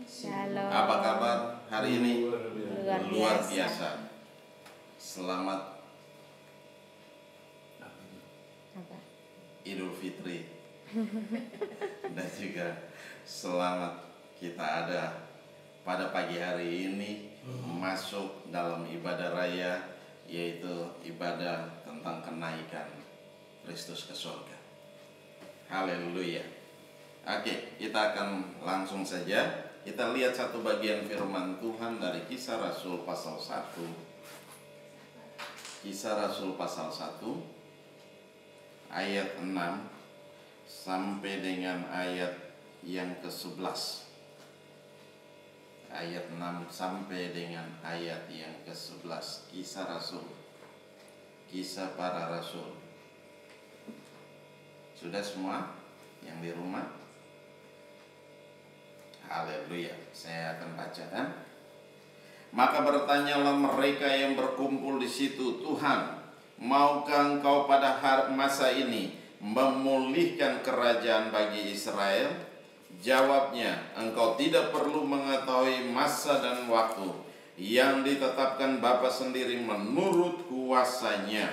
Shalom. Apa kabar hari ini? Luar biasa. Selamat Apa? Idul Fitri. Dan juga selamat kita ada pada pagi hari ini masuk dalam ibadah raya, yaitu ibadah tentang kenaikan Kristus ke surga. Haleluya. Oke, kita akan langsung saja. Kita lihat satu bagian firman Tuhan dari Kisah Rasul pasal 1. Kisah Rasul pasal 1 ayat 6 sampai dengan ayat yang ke-11. Ayat 6 sampai dengan ayat yang ke-11. Kisah Rasul, Kisah para Rasul. Sudah semua yang di rumah? Haleluya. Saya akan bacakan. Maka bertanyalah mereka yang berkumpul di situ, Tuhan, maukah Engkau pada masa ini memulihkan kerajaan bagi Israel? Jawabnya, Engkau tidak perlu mengetahui masa dan waktu yang ditetapkan Bapa sendiri menurut kuasanya.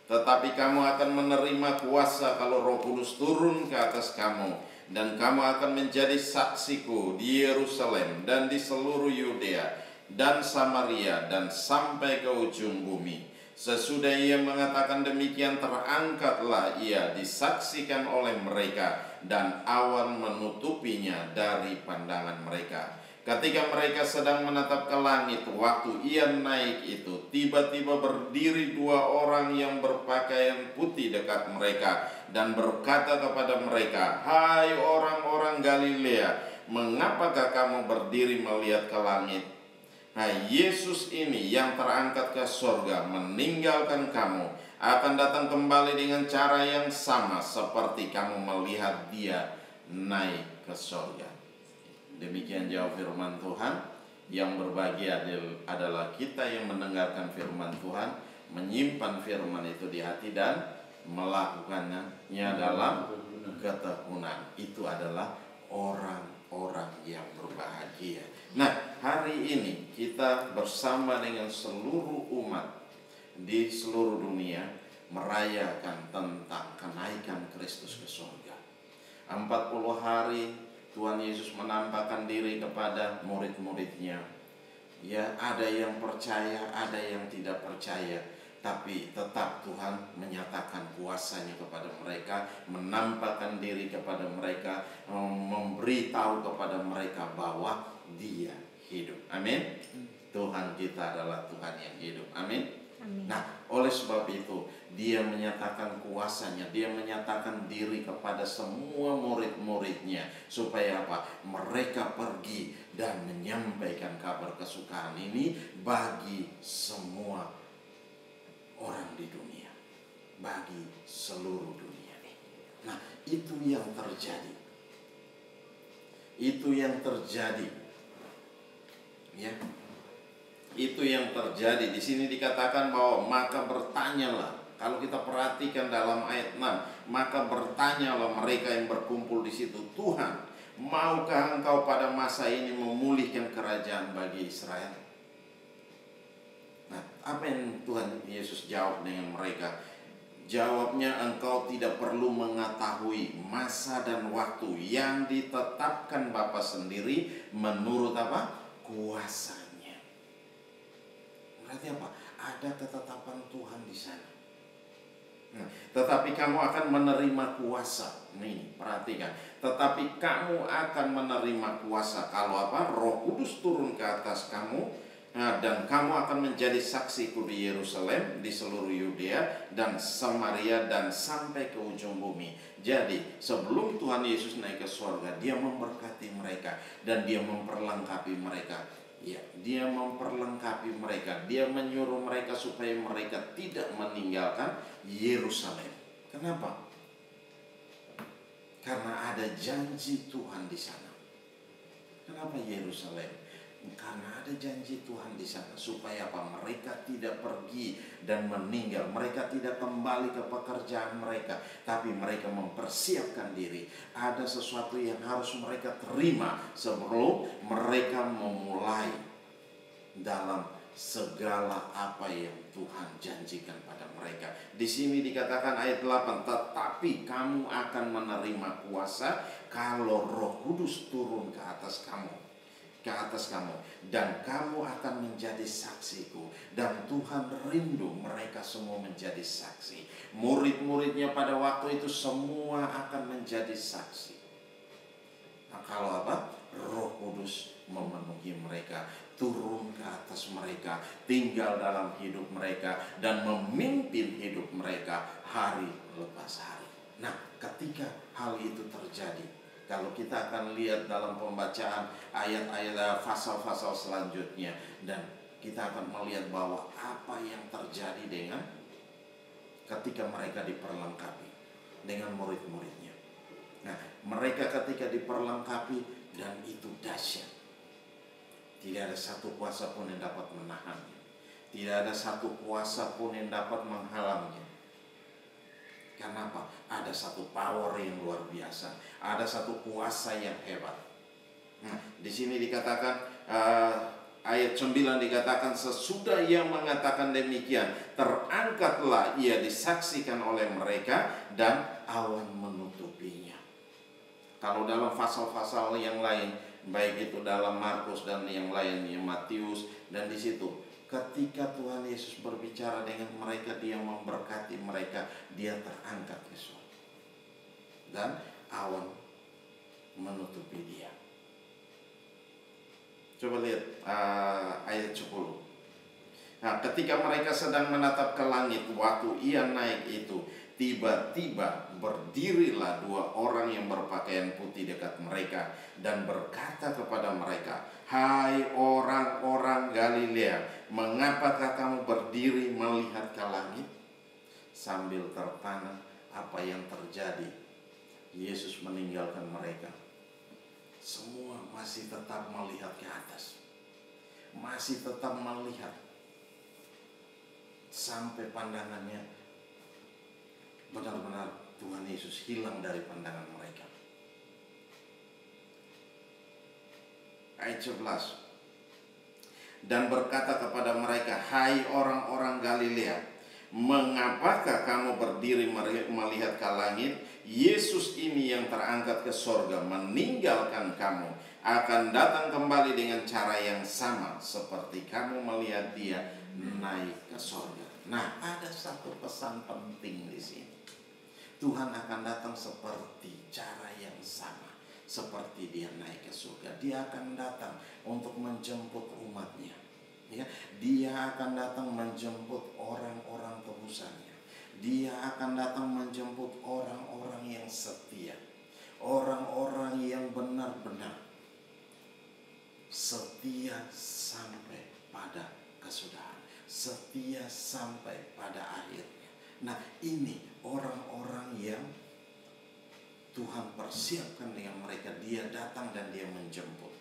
Tetapi kamu akan menerima kuasa kalau Roh Kudus turun ke atas kamu, dan kamu akan menjadi saksiku di Yerusalem dan di seluruh Yudea dan Samaria dan sampai ke ujung bumi. Sesudah ia mengatakan demikian, terangkatlah ia disaksikan oleh mereka, dan awan menutupinya dari pandangan mereka. Ketika mereka sedang menatap ke langit, waktu ia naik itu, tiba-tiba berdiri dua orang yang berpakaian putih dekat mereka dan berkata kepada mereka, "Hai orang-orang Galilea, mengapakah kamu berdiri melihat ke langit? Nah, Yesus ini yang terangkat ke surga meninggalkan kamu akan datang kembali dengan cara yang sama seperti kamu melihat dia naik ke surga." Demikian jawab firman Tuhan. Yang berbahagia adalah kita yang mendengarkan firman Tuhan, menyimpan firman itu di hati dan melakukannya dalam ketekunan. Itu adalah orang-orang yang berbahagia. Nah, hari ini kita bersama dengan seluruh umat di seluruh dunia merayakan tentang kenaikan Kristus ke surga. 40 hari Tuhan Yesus menampakkan diri kepada murid-muridnya. Ya, ada yang percaya, ada yang tidak percaya, tapi tetap Tuhan menyatakan kuasanya kepada mereka, menampakkan diri kepada mereka, memberitahu kepada mereka bahwa Dia hidup. Amin. Tuhan kita adalah Tuhan yang hidup. Amin. Nah, oleh sebab itu dia menyatakan kuasanya, dia menyatakan diri kepada semua murid-muridnya, supaya apa? Mereka pergi dan menyampaikan kabar kesukaan ini bagi semua orang di dunia, bagi seluruh dunia. Nah, itu yang terjadi. Itu yang terjadi. Ya. Itu yang terjadi. Di sini dikatakan bahwa maka bertanyalah. Kalau kita perhatikan dalam ayat 6, maka bertanyalah mereka yang berkumpul di situ, Tuhan, maukah Engkau pada masa ini memulihkan kerajaan bagi Israel? Nah, apa yang Tuhan Yesus jawab dengan mereka? Jawabnya, Engkau tidak perlu mengetahui masa dan waktu yang ditetapkan Bapa sendiri menurut apa? Kuasa. Berarti apa? Ada ketetapan Tuhan di sana. Nah, tetapi kamu akan menerima kuasa. Nih, perhatikan. Tetapi kamu akan menerima kuasa kalau apa? Roh Kudus turun ke atas kamu, dan kamu akan menjadi saksiku di Yerusalem, di seluruh Yudea dan Samaria dan sampai ke ujung bumi. Jadi, sebelum Tuhan Yesus naik ke surga, Dia memberkati mereka dan Dia memperlengkapi mereka. Ya, Dia memperlengkapi mereka. Dia menyuruh mereka supaya mereka tidak meninggalkan Yerusalem. Kenapa? Karena ada janji Tuhan di sana. Kenapa Yerusalem? Karena ada janji Tuhan di sana, supaya apa? Mereka tidak pergi dan meninggal, mereka tidak kembali ke pekerjaan mereka, tapi mereka mempersiapkan diri. Ada sesuatu yang harus mereka terima sebelum mereka memulai dalam segala apa yang Tuhan janjikan pada mereka. Di sini dikatakan ayat 8, tetapi kamu akan menerima kuasa kalau Roh Kudus turun ke atas kamu, dan kamu akan menjadi saksiku. Dan Tuhan rindu mereka semua menjadi saksi. Murid-muridnya pada waktu itu semua akan menjadi saksi. Nah, kalau apa? Roh Kudus memenuhi mereka, turun ke atas mereka, tinggal dalam hidup mereka, dan memimpin hidup mereka hari lepas hari. Nah, ketika hal itu terjadi, kalau kita akan lihat dalam pembacaan ayat-ayat pasal-pasal selanjutnya, dan kita akan melihat bahwa apa yang terjadi dengan ketika mereka diperlengkapi dengan murid-muridnya. Nah, mereka ketika diperlengkapi, dan itu dahsyat. Tidak ada satu kuasa pun yang dapat menahannya. Tidak ada satu kuasa pun yang dapat menghalangnya. Karena apa? Ada satu power yang luar biasa. Ada satu kuasa yang hebat. Nah, di sini dikatakan ayat 9 dikatakan, sesudah ia mengatakan demikian, terangkatlah ia disaksikan oleh mereka, dan awan menutupinya. Kalau dalam pasal-pasal yang lain, baik itu dalam Markus dan yang lainnya, Matius, dan di situ ketika Tuhan Yesus berbicara dengan mereka, dia memberkati mereka, dia terangkat ke surga, dan awan menutupi dia. Coba lihat ayat 10. Nah, ketika mereka sedang menatap ke langit waktu ia naik itu, tiba-tiba berdirilah dua orang yang berpakaian putih dekat mereka, dan berkata kepada mereka, hai orang-orang Galilea, mengapakah kamu berdiri melihat ke langit? Sambil terpana apa yang terjadi, Yesus meninggalkan mereka. Semua masih tetap melihat ke atas, masih tetap melihat, sampai pandangannya benar-benar Tuhan Yesus hilang dari pandangan mereka. Ayat 11. Dan berkata kepada mereka, hai orang-orang Galilea, mengapakah kamu berdiri melihat ke langit? Yesus ini yang terangkat ke sorga meninggalkan kamu, akan datang kembali dengan cara yang sama seperti kamu melihat dia naik ke sorga. Nah, ada satu pesan penting di sini. Tuhan akan datang seperti cara yang sama seperti dia naik ke surga. Dia akan datang untuk menjemput umatnya. Ya, dia akan datang menjemput orang-orang tebusannya. Dia akan datang menjemput orang-orang yang setia, orang-orang yang benar-benar setia sampai pada kesudahan, setia sampai pada akhirnya. Nah, ini orang-orang yang Tuhan persiapkan dengan mereka. Dia datang dan dia menjemput.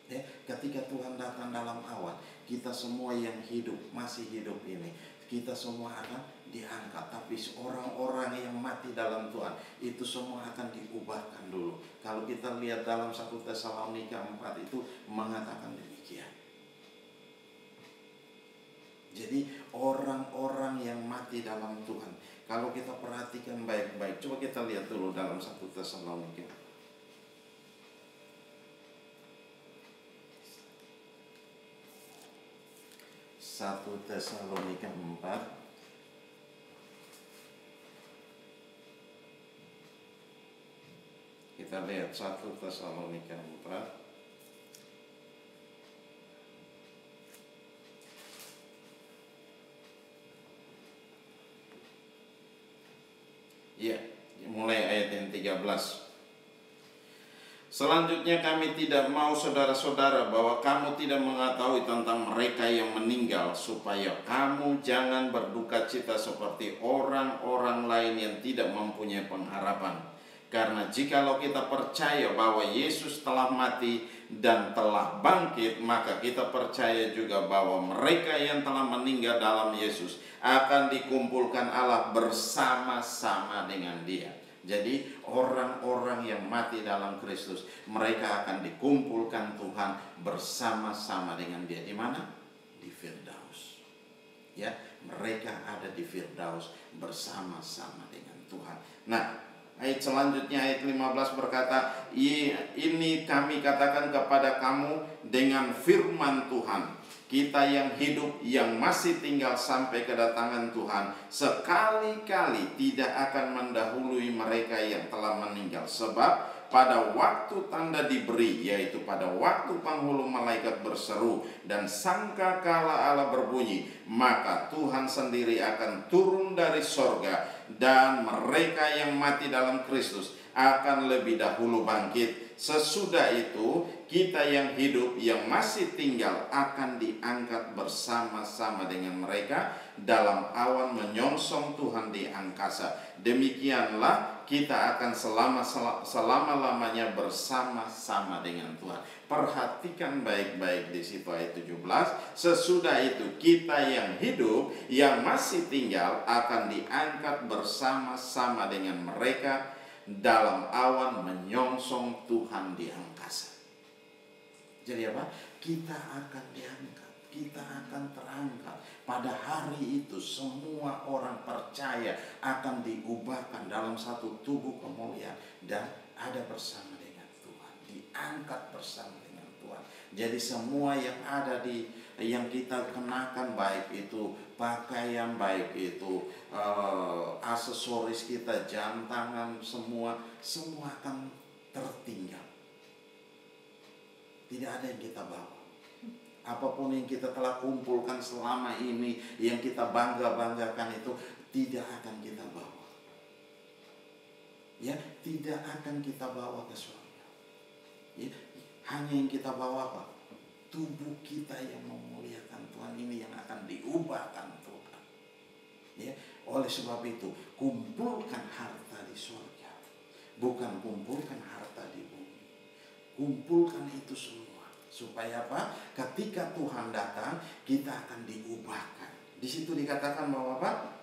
Ya, ketika Tuhan datang dalam awan, kita semua yang hidup, masih hidup ini, kita semua akan diangkat. Tapi orang-orang yang mati dalam Tuhan, itu semua akan diubahkan dulu. Kalau kita lihat dalam 1 Tesalonika 4 itu mengatakan demikian. Jadi orang-orang yang mati dalam Tuhan, kalau kita perhatikan baik-baik, coba kita lihat dulu dalam 1 Tesalonika. 1 Tesalonika 4. Kita lihat 1 Tesalonika 4. Ya, mulai ayat yang 13. Selanjutnya kami tidak mau saudara-saudara bahwa kamu tidak mengetahui tentang mereka yang meninggal, supaya kamu jangan berduka cita seperti orang-orang lain yang tidak mempunyai pengharapan. Karena jikalau kita percaya bahwa Yesus telah mati dan telah bangkit, maka kita percaya juga bahwa mereka yang telah meninggal dalam Yesus akan dikumpulkan Allah bersama-sama dengan Dia. Jadi orang-orang yang mati dalam Kristus, mereka akan dikumpulkan Tuhan bersama-sama dengan Dia. Di mana? Di Firdaus. Ya, mereka ada di Firdaus bersama-sama dengan Tuhan. Nah, ayat selanjutnya, ayat 15 berkata, ini kami katakan kepada kamu dengan firman Tuhan, kita yang hidup, yang masih tinggal sampai kedatangan Tuhan, sekali-kali tidak akan mendahului mereka yang telah meninggal. Sebab pada waktu tanda diberi, yaitu pada waktu penghulu malaikat berseru dan sangkakala Allah berbunyi, maka Tuhan sendiri akan turun dari sorga, dan mereka yang mati dalam Kristus akan lebih dahulu bangkit. Sesudah itu kita yang hidup, yang masih tinggal akan diangkat bersama-sama dengan mereka dalam awan menyongsong Tuhan di angkasa. Demikianlah kita akan selama-lamanya bersama-sama dengan Tuhan. Perhatikan baik-baik di situ ayat 17. Sesudah itu kita yang hidup, yang masih tinggal akan diangkat bersama-sama dengan mereka dalam awan menyongsong Tuhan di angkasa. Jadi apa? Kita akan diangkat, kita akan terangkat. Pada hari itu semua orang percaya akan diubahkan dalam satu tubuh kemuliaan dan ada bersama dengan Tuhan, diangkat bersama dengan Tuhan. Jadi semua yang ada yang kita kenakan, baik itu pakaian, baik itu aksesoris kita, jam tangan, semua akan tertinggal. Tidak ada yang kita bawa. Apapun yang kita telah kumpulkan selama ini, yang kita bangga-banggakan itu tidak akan kita bawa. Ya, tidak akan kita bawa ke surga. Ya, hanya yang kita bawa apa? Tubuh kita yang memuliakan Tuhan ini yang akan diubahkan Tuhan. Ya, oleh sebab itu kumpulkan harta di surga, bukan kumpulkan harta di bumi. Kumpulkan itu semua supaya apa? Ketika Tuhan datang, kita akan diubahkan. Di situ dikatakan bahwa apa?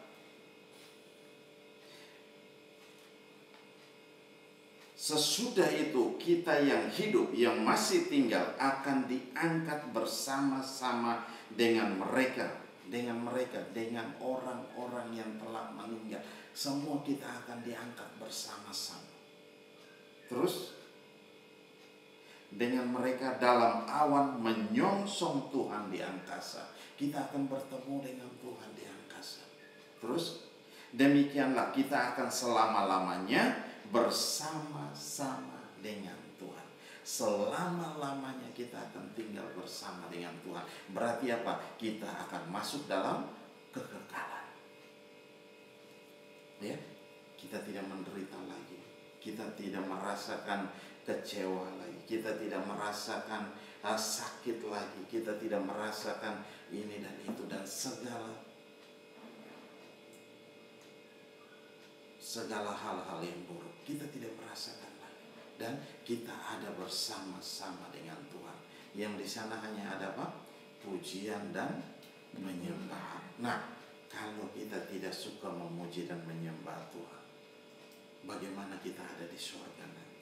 Sesudah itu kita yang hidup, yang masih tinggal akan diangkat bersama-sama dengan mereka, dengan orang-orang yang telah meninggal. Semua kita akan diangkat bersama-sama. Terus dengan mereka dalam awan menyongsong Tuhan di angkasa. Kita akan bertemu dengan Tuhan di angkasa. Terus demikianlah kita akan selama-lamanya bersama-sama dengan Tuhan. Selama-lamanya kita akan tinggal bersama dengan Tuhan. Berarti apa? Kita akan masuk dalam kekekalan. Ya, kita tidak menderita lagi. Kita tidak merasakan kecewa lagi. Kita tidak merasakan sakit lagi. Kita tidak merasakan ini dan itu dan segala hal-hal yang buruk. Kita tidak merasakan lagi. Dan kita ada bersama-sama dengan Tuhan. Yang di sana hanya ada apa? Pujian dan penyembahan. Nah, kalau kita tidak suka memuji dan menyembah Tuhan, bagaimana kita ada di surga nanti?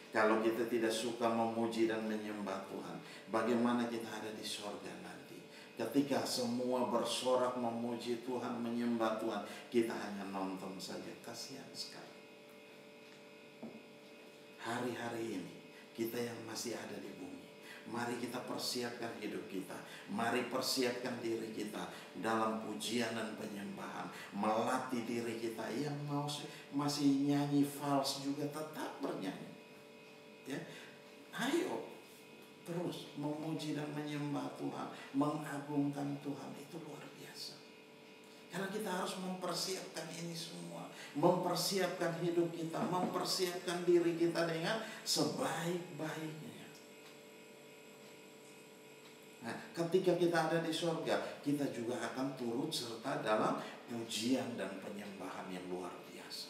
Kalau kita tidak suka memuji dan menyembah Tuhan, bagaimana kita ada di surga nanti? Ketika semua bersorak memuji Tuhan, menyembah Tuhan, kita hanya nonton saja. Kasihan sekali. Hari-hari ini kita yang masih ada di bumi, mari kita persiapkan hidup kita. Mari persiapkan diri kita dalam pujian dan penyembahan. Melatih diri kita. Yang masih nyanyi fals juga tetap bernyanyi. Ya, ayo terus memuji dan menyembah Tuhan, mengagungkan Tuhan. Itu luar biasa. Karena kita harus mempersiapkan ini semua, mempersiapkan hidup kita, mempersiapkan diri kita dengan sebaik-baiknya. Nah, ketika kita ada di surga, kita juga akan turut serta dalam pujian dan penyembahan yang luar biasa.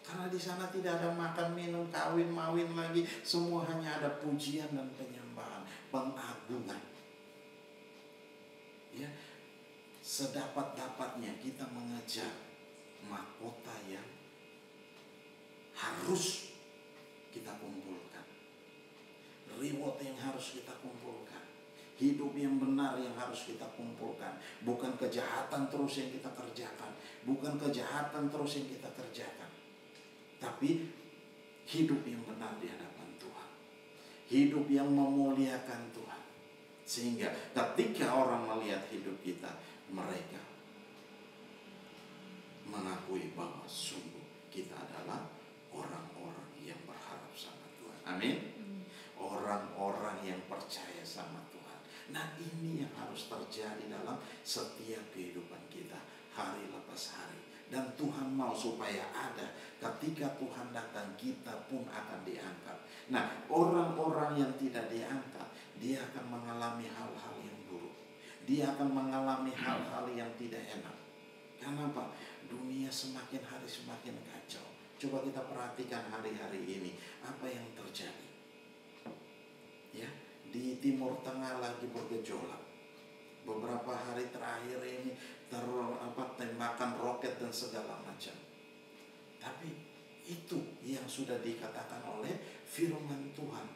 Karena di sana tidak ada makan, minum, kawin, mawin lagi. Semua hanya ada pujian dan penyembahan, pengagungan. Ya, sedapat-dapatnya kita mengejar mahkota yang harus kita kumpulkan, reward yang harus kita kumpulkan, hidup yang benar yang harus kita kumpulkan. Bukan kejahatan terus yang kita kerjakan, bukan kejahatan terus yang kita kerjakan, tapi hidup yang benar di hadapan Tuhan, hidup yang memuliakan Tuhan. Sehingga ketika orang melihat hidup kita, mereka mengakui bahwa sungguh kita adalah orang-orang yang berharap sama Tuhan. Amin. Orang-orang yang percaya sama Tuhan. Nah, ini yang harus terjadi dalam setiap kehidupan kita, hari lepas hari. Dan Tuhan mau supaya ada. Ketika Tuhan datang, kita pun akan diangkat. Nah, orang-orang yang tidak diangkat, dia akan mengalami hal-hal yang buruk. Dia akan mengalami hal-hal yang tidak enak. Kenapa? Dunia semakin hari semakin kacau. Coba kita perhatikan hari-hari ini, apa yang terjadi. Ya, di Timur Tengah lagi bergejolak. Beberapa hari terakhir ini tembakan roket dan segala macam. Tapi itu yang sudah dikatakan oleh firman Tuhan,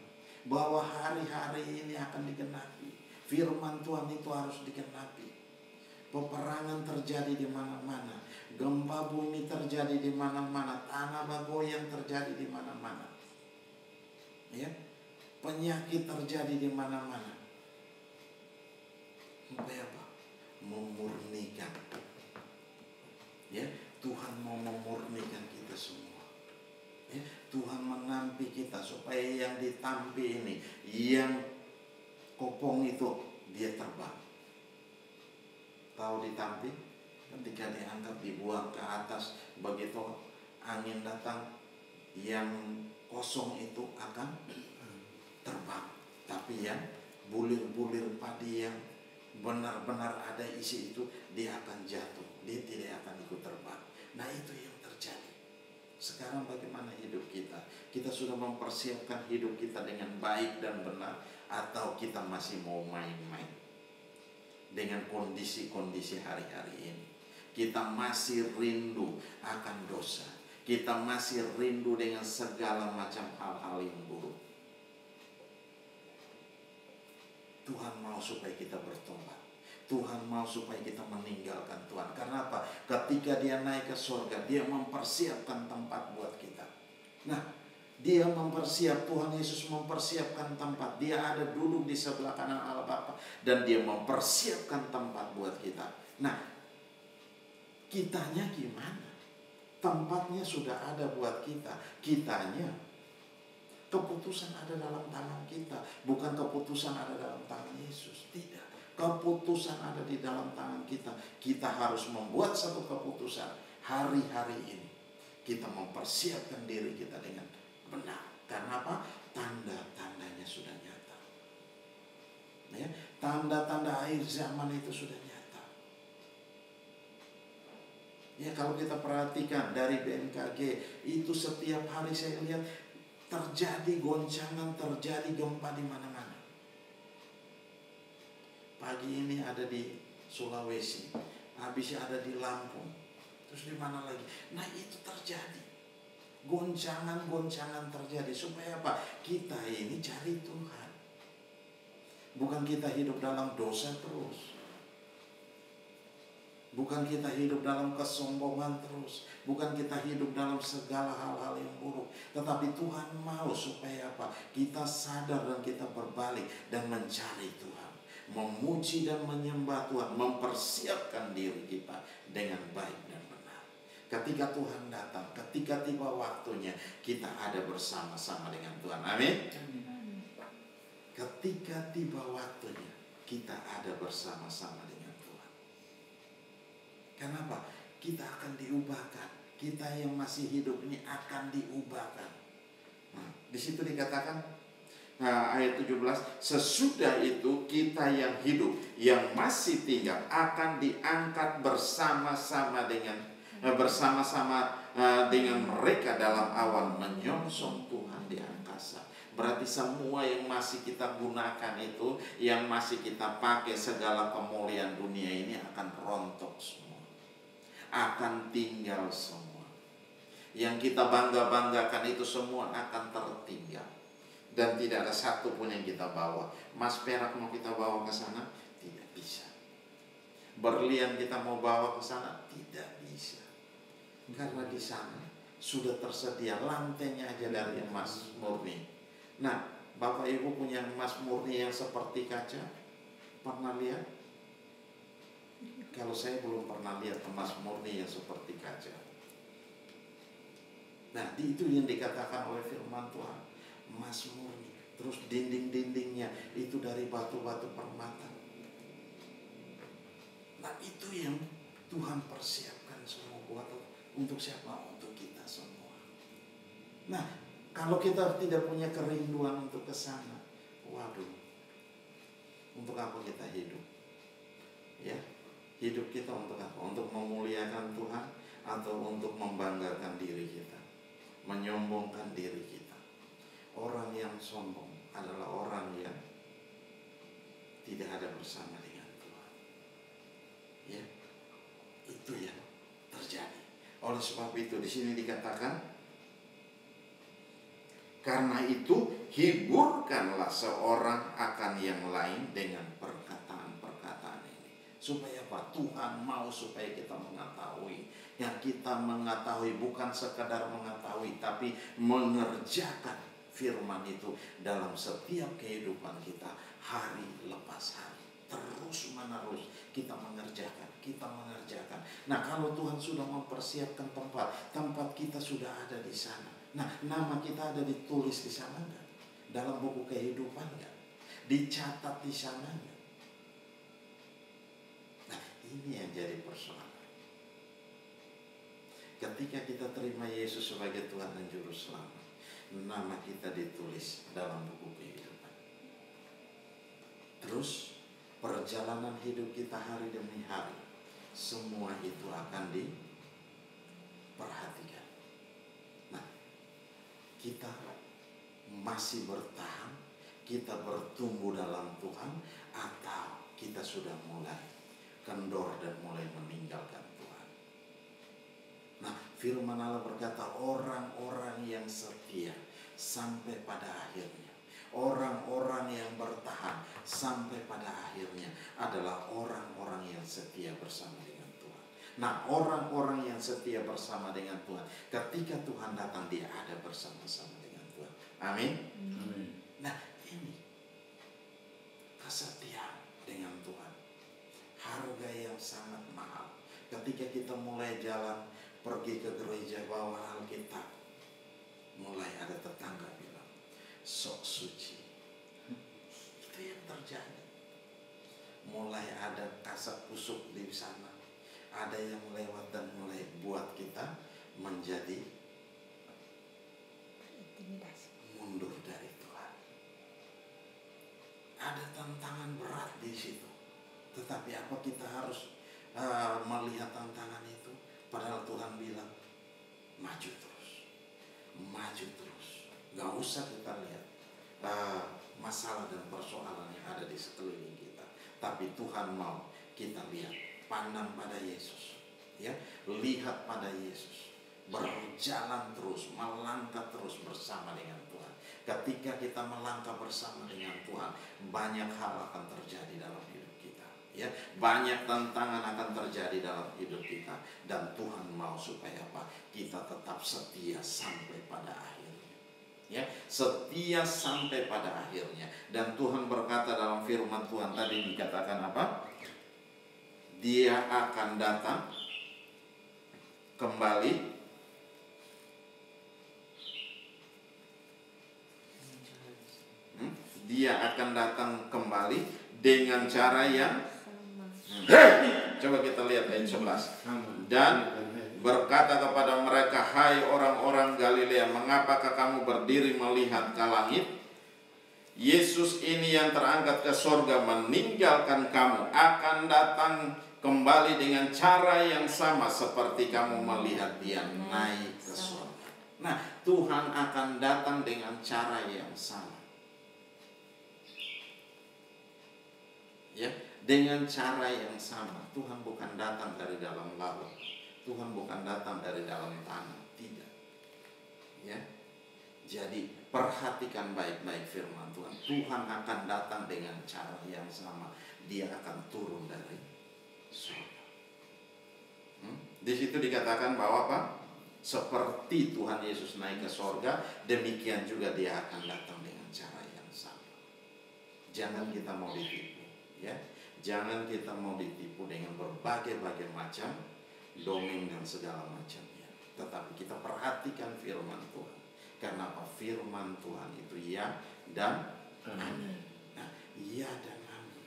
bahwa hari-hari ini akan digenapi. Firman Tuhan itu harus digenapi. Peperangan terjadi di mana-mana, gempa bumi terjadi di mana-mana, tanah bergoyang terjadi di mana-mana. Ya, penyakit terjadi di mana-mana. Supaya apa? Memurnikan. Ya, Tuhan mau memurnikan kita semua. Ya, Tuhan menampi kita supaya yang ditampi ini, yang kopong itu dia terbang. Tahu ditampi? Ketika diangkat dibuang ke atas, begitu angin datang, yang kosong itu akan terbang. Tapi yang bulir-bulir padi yang benar-benar ada isi itu, dia akan jatuh, dia tidak akan ikut terbang. Nah, itu yang terjadi. Sekarang bagaimana hidup kita? Kita sudah mempersiapkan hidup kita dengan baik dan benar, atau kita masih mau main-main dengan kondisi-kondisi hari-hari ini? Kita masih rindu akan dosa, kita masih rindu dengan segala macam hal-hal yang buruk. Tuhan mau supaya kita bertobat. Tuhan mau supaya kita meninggalkan Tuhan. Karena apa? Ketika dia naik ke surga, dia mempersiapkan tempat buat kita. Nah, dia Tuhan Yesus mempersiapkan tempat. Dia ada duduk di sebelah kanan Allah Bapa, dan dia mempersiapkan tempat buat kita. Nah, kitanya gimana? Tempatnya sudah ada buat kita. Kitanya, keputusan ada dalam tangan kita, bukan keputusan ada dalam tangan Yesus. Tidak, keputusan ada di dalam tangan kita. Kita harus membuat satu keputusan hari-hari ini. Kita mempersiapkan diri kita dengan benar. Karena apa? Tanda-tandanya sudah nyata. Ya, tanda-tanda akhir zaman itu sudah nyata. Ya, kalau kita perhatikan dari BMKG itu setiap hari saya lihat terjadi goncangan, terjadi gempa di mana-mana. Pagi ini ada di Sulawesi, habisnya ada di Lampung, terus di mana lagi? Nah, itu terjadi. Goncangan-goncangan terjadi. Supaya apa? Kita ini cari Tuhan. Bukan kita hidup dalam dosa terus. Bukan kita hidup dalam kesombongan terus. Bukan kita hidup dalam segala hal-hal yang buruk. Tetapi Tuhan mau supaya apa? Kita sadar dan kita berbalik dan mencari Tuhan. Memuji dan menyembah Tuhan. Mempersiapkan diri kita dengan baik dan benar. Ketika Tuhan datang, ketika tiba waktunya, kita ada bersama-sama dengan Tuhan. Amin. Ketika tiba waktunya, kita ada bersama-sama dengan Tuhan. Kenapa? Kita akan diubahkan. Kita yang masih hidup ini akan diubahkan. Nah, di situ dikatakan ayat 17, sesudah itu kita yang hidup, yang masih tinggal akan diangkat bersama-sama dengan bersama-sama dengan mereka dalam awan menyongsong Tuhan di angkasa. Berarti semua yang masih kita gunakan itu, yang masih kita pakai, segala kemuliaan dunia ini akan rontok semua, akan tinggal semua. Yang kita bangga-banggakan itu semua akan tertinggal. Dan tidak ada satu pun yang kita bawa. Emas perak mau kita bawa ke sana? Tidak bisa. Berlian kita mau bawa ke sana? Tidak bisa. Karena di sana sudah tersedia lantainya aja dari emas murni. Nah, Bapak Ibu punya emas murni yang seperti kaca? Pernah lihat? Kalau saya belum pernah lihat emas murni yang seperti kaca. Nah, itu yang dikatakan oleh firman Tuhan, emas murni. Terus dinding-dindingnya itu dari batu-batu permata. Nah, itu yang Tuhan persiapkan semua buat untuk siapa? Untuk kita semua. Nah, kalau kita tidak punya kerinduan untuk ke sana, waduh, untuk apa kita hidup? Ya, hidup kita untuk apa? Untuk memuliakan Tuhan atau untuk membanggakan diri kita, menyombongkan diri kita? Orang yang sombong adalah orang yang tidak ada bersama dengan Tuhan. Ya, itu yang terjadi. Oleh sebab itu di sini dikatakan, karena itu hiburkanlah seorang akan yang lain dengan perkataan-perkataan ini. Supaya apa? Tuhan mau supaya kita mengetahui. Yang kita mengetahui bukan sekadar mengetahui, tapi mengerjakan firman itu dalam setiap kehidupan kita, hari lepas hari. Terus menerus kita mengerjakan. Nah, kalau Tuhan sudah mempersiapkan tempat kita sudah ada di sana. Nah, nama kita ada ditulis di sana enggak? Dalam buku kehidupan enggak? Dicatat di sana enggak? Nah, ini yang jadi persoalan. Ketika kita terima Yesus sebagai Tuhan dan Juru Selamat, nama kita ditulis dalam buku kehidupan. Terus perjalanan hidup kita hari demi hari, semua itu akan diperhatikan. Nah, kita masih bertahan, kita bertumbuh dalam Tuhan, atau kita sudah mulai kendor dan mulai meninggalkan Tuhan. Nah, firman Allah berkata, orang-orang yang setia sampai pada akhirnya, orang-orang yang bertahan sampai pada akhirnya adalah orang-orang yang setia bersama dengan Tuhan. Nah, orang-orang yang setia bersama dengan Tuhan, ketika Tuhan datang, dia ada bersama-sama dengan Tuhan. Amin. Amin. Nah, ini kesetiaan dengan Tuhan, harga yang sangat mahal. Ketika kita mulai jalan pergi ke gereja bawa Alkitab, mulai ada tetangga bilang, sok suci. Itu yang terjadi. Mulai ada kasak kusuk di sana. Ada yang lewat dan mulai buat kita menjadi mundur dari Tuhan. Ada tantangan berat di situ. Tetapi apa kita harus melihat tantangan itu? Padahal Tuhan bilang, maju terus. Maju terus. Gak usah kita lihat masalah dan persoalan yang ada di sekeliling kita. Tapi Tuhan mau kita lihat, pandang pada Yesus, ya, lihat pada Yesus, berjalan terus, melangkah terus bersama dengan Tuhan. Ketika kita melangkah bersama dengan Tuhan, banyak hal akan terjadi dalam hidup kita, ya, banyak tantangan akan terjadi dalam hidup kita, dan Tuhan mau supaya apa? Kita tetap setia sampai pada akhirnya, ya, setia sampai pada akhirnya. Dan Tuhan berkata dalam firman Tuhan tadi dikatakan apa? Dia akan datang kembali Dia akan datang kembali dengan cara yang coba kita lihat ayat 11. Dan berkata kepada mereka, hai orang-orang Galilea, mengapakah kamu berdiri melihat ke langit? Yesus ini yang terangkat ke sorga meninggalkan kamu, akan datang kembali dengan cara yang sama seperti kamu melihat dia naik ke surga. Nah, Tuhan akan datang dengan cara yang sama. Ya, dengan cara yang sama. Tuhan bukan datang dari dalam laut. Tuhan bukan datang dari dalam tanah, tidak. Ya. Jadi perhatikan baik-baik firman Tuhan. Tuhan akan datang dengan cara yang sama. Dia akan turun dari surga. Di situ dikatakan bahwa apa? Seperti Tuhan Yesus naik ke surga, demikian juga dia akan datang dengan cara yang sama. Jangan kita mau ditipu, ya. Jangan kita mau ditipu dengan berbagai-bagai macam dongeng dan segala macamnya. Tetapi kita perhatikan firman Tuhan. Karena apa? Firman Tuhan itu ya dan amin. Nah, ya dan amin.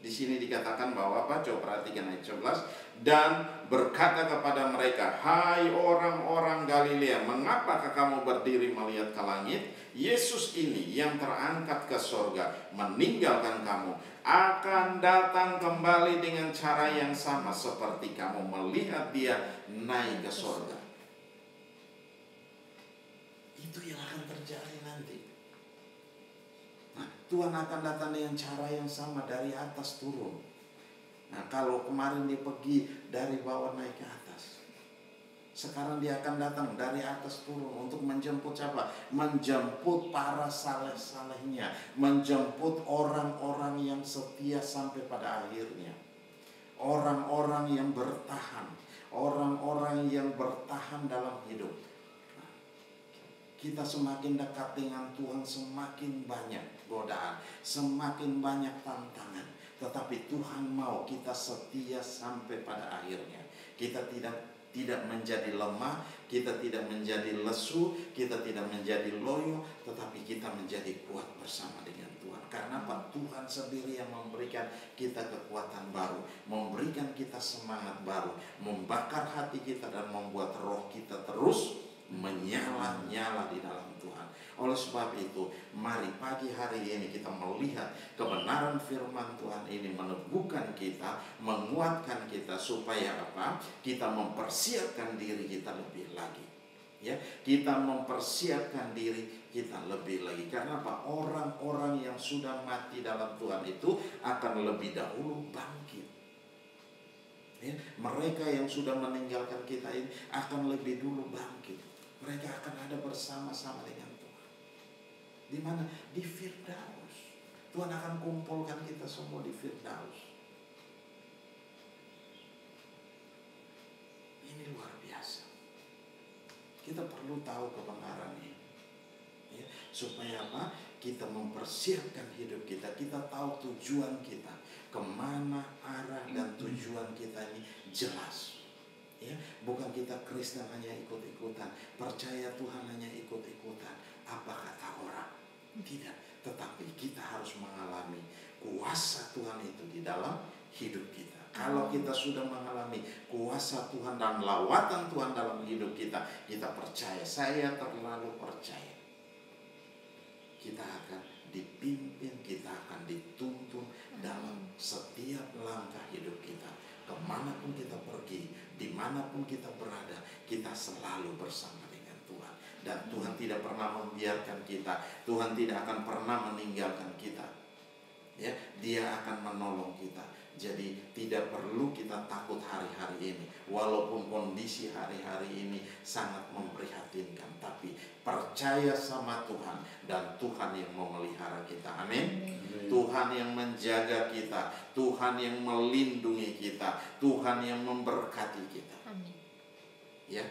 Di sini dikatakan bahwa apa? Coba perhatikan ayat 11. Dan berkata kepada mereka, hai orang-orang Galilea, mengapakah kamu berdiri melihat ke langit? Yesus ini yang terangkat ke surga meninggalkan kamu, akan datang kembali dengan cara yang sama seperti kamu melihat dia naik ke surga. Itu yang akan terjadi nanti. Nah, Tuhan akan datang dengan cara yang sama, dari atas turun. Nah, kalau kemarin dia pergi dari bawah naik ke atas, sekarang dia akan datang dari atas turun untuk menjemput siapa? Menjemput para saleh-salehnya, menjemput orang-orang yang setia sampai pada akhirnya, orang-orang yang bertahan, orang-orang yang bertahan dalam hidup. Kita semakin dekat dengan Tuhan, semakin banyak godaan, semakin banyak tantangan. Tetapi Tuhan mau kita setia sampai pada akhirnya. Kita tidak menjadi lemah, kita tidak menjadi lesu, kita tidak menjadi loyo, tetapi kita menjadi kuat bersama dengan Tuhan. Karena apa? Tuhan sendiri yang memberikan kita kekuatan baru, memberikan kita semangat baru, membakar hati kita dan membuat roh kita terus menyala-nyala di dalam Tuhan. Oleh sebab itu, mari pagi hari ini kita melihat kebenaran firman Tuhan ini meneguhkan kita, menguatkan kita supaya apa? Kita mempersiapkan diri kita lebih lagi. Ya, kita mempersiapkan diri kita lebih lagi. Karena apa? Orang-orang yang sudah mati dalam Tuhan itu akan lebih dahulu bangkit. Ya, mereka yang sudah meninggalkan kita ini akan lebih dulu bangkit. Mereka akan ada bersama-sama dengan Tuhan. Di mana? Di Firdaus. Tuhan akan kumpulkan kita semua di Firdaus. Ini luar biasa. Kita perlu tahu kebenaran ini. Ya, supaya apa? Kita mempersiapkan hidup kita. Kita tahu tujuan kita. Kemana arah dan tujuan kita ini jelas. Ya, bukan kita Kristen hanya ikut-ikutan, percaya Tuhan hanya ikut-ikutan apa kata orang. Tidak, tetapi kita harus mengalami kuasa Tuhan itu di dalam hidup kita. Kalau kita sudah mengalami kuasa Tuhan dan lawatan Tuhan dalam hidup kita, kita percaya, saya terlalu percaya, kita akan dipimpin, kita akan dituntun dalam setiap langkah hidup kita. Kemanapun kita pergi, dimanapun kita berada, kita selalu bersama dengan Tuhan. Dan Tuhan tidak pernah membiarkan kita. Tuhan tidak akan pernah meninggalkan kita. Ya, Dia akan menolong kita. Jadi tidak perlu kita takut hari-hari ini. Walaupun kondisi hari-hari ini sangat memprihatinkan, tapi percaya sama Tuhan dan Tuhan yang memelihara kita. Amin. Tuhan yang menjaga kita, Tuhan yang melindungi kita, Tuhan yang memberkati kita. Amin. Ya,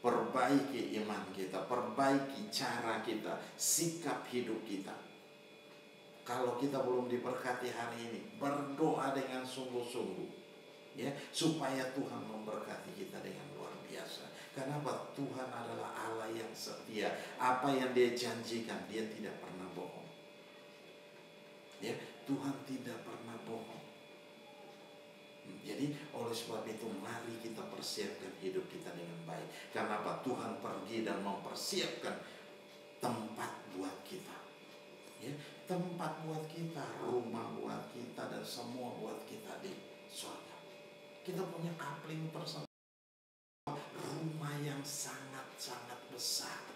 perbaiki iman kita, perbaiki cara kita, sikap hidup kita. Kalau kita belum diberkati hari ini, berdoa dengan sungguh-sungguh, ya, supaya Tuhan memberkati kita dengan luar biasa. Kenapa? Tuhan adalah Allah yang setia. Apa yang Dia janjikan, Dia tidak pernah bohong. Ya, Tuhan tidak pernah bohong. Jadi oleh sebab itu mari kita persiapkan hidup kita dengan baik. Karena apa? Tuhan pergi dan mempersiapkan tempat buat kita. Ya, tempat buat kita, rumah buat kita, dan semua buat kita di surga. Kita punya coupling personal. Rumah yang sangat-sangat besar.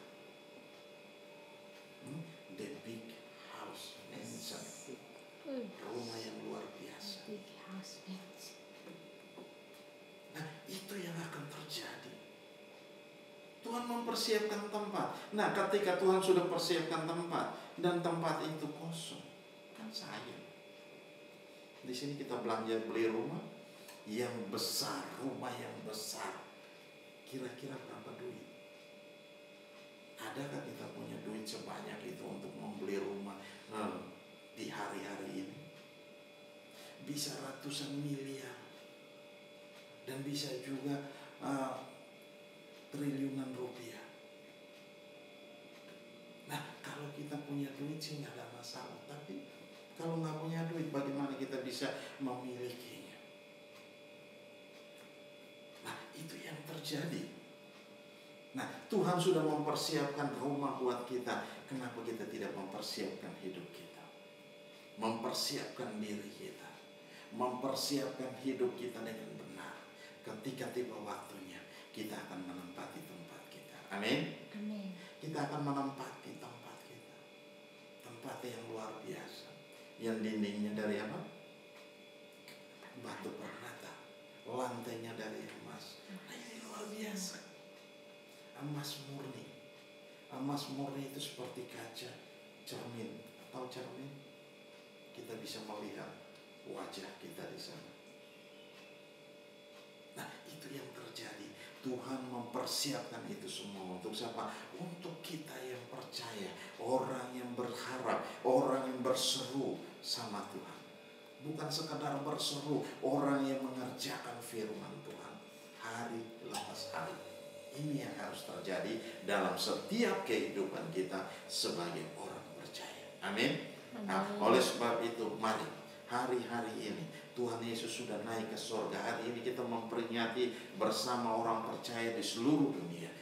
The big house mansion. Rumah yang luar biasa. Big house mansion. Nah, itu yang akan terjadi. Tuhan mempersiapkan tempat. Nah, ketika Tuhan sudah persiapkan tempat dan tempat itu kosong, kan sayang. Di sini kita belanja beli rumah yang besar, rumah yang besar. Kira-kira berapa duit? Adakah kita punya duit sebanyak itu untuk membeli rumah di hari-hari ini? Bisa ratusan miliar dan bisa juga triliunan rupiah. Nah, kalau kita punya duit sih nggak ada masalah. Tapi kalau nggak punya duit, bagaimana kita bisa memilikinya? Nah, itu yang terjadi. Nah, Tuhan sudah mempersiapkan rumah buat kita. Kenapa kita tidak mempersiapkan hidup kita? Mempersiapkan diri kita. Mempersiapkan hidup kita dengan benar. Ketika tiba waktunya, kita akan menempati tempat kita. Amin. Amin. Kita akan menempati tempat kita. Tempat yang luar biasa. Yang dindingnya dari apa? Batu permata. Lantainya dari emas. Nah, ini luar biasa. Emas murni. Emas murni itu seperti kaca cermin. Tahu cermin? Kita bisa melihat wajah kita di sana. Nah, itu yang terjadi. Tuhan mempersiapkan itu semua untuk siapa? Untuk kita yang percaya, orang yang berharap, orang yang berseru sama Tuhan. Bukan sekadar berseru, orang yang mengerjakan firman Tuhan hari lepas hari. Ini yang harus terjadi dalam setiap kehidupan kita sebagai orang percaya. Amin. Nah, oleh sebab itu, mari hari-hari ini Tuhan Yesus sudah naik ke surga. Hari ini kita memperingati bersama orang percaya di seluruh dunia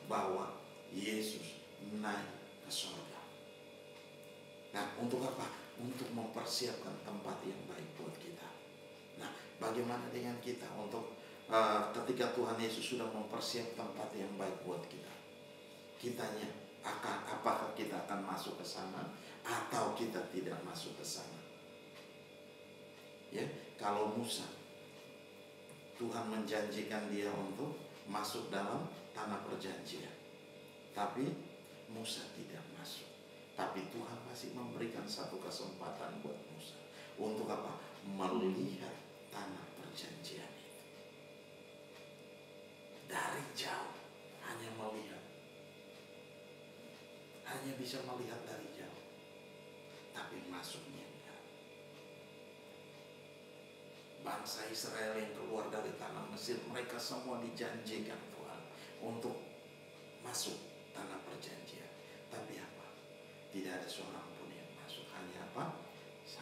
bahwa Yesus naik ke surga. Nah, untuk apa? Untuk mempersiapkan tempat yang baik buat kita. Nah, bagaimana dengan kita untuk ketika Tuhan Yesus sudah mempersiapkan tempat yang baik buat kita? Kitanya apakah kita akan masuk ke sana atau kita tidak masuk ke sana? Ya, kalau Musa, Tuhan menjanjikan dia untuk masuk dalam tanah perjanjian, tapi Musa tidak masuk. Tapi Tuhan masih memberikan satu kesempatan buat Musa untuk apa? Melihat tanah perjanjian itu dari jauh, hanya melihat, hanya bisa melihat dari jauh, tapi masuknya enggak. Bangsa Israel yang keluar dari tanah Mesir, mereka semua dijanjikan Tuhan untuk masuk tanah perjanjian. Tapi apa? Tidak ada seorang pun yang masuk. Hanya apa?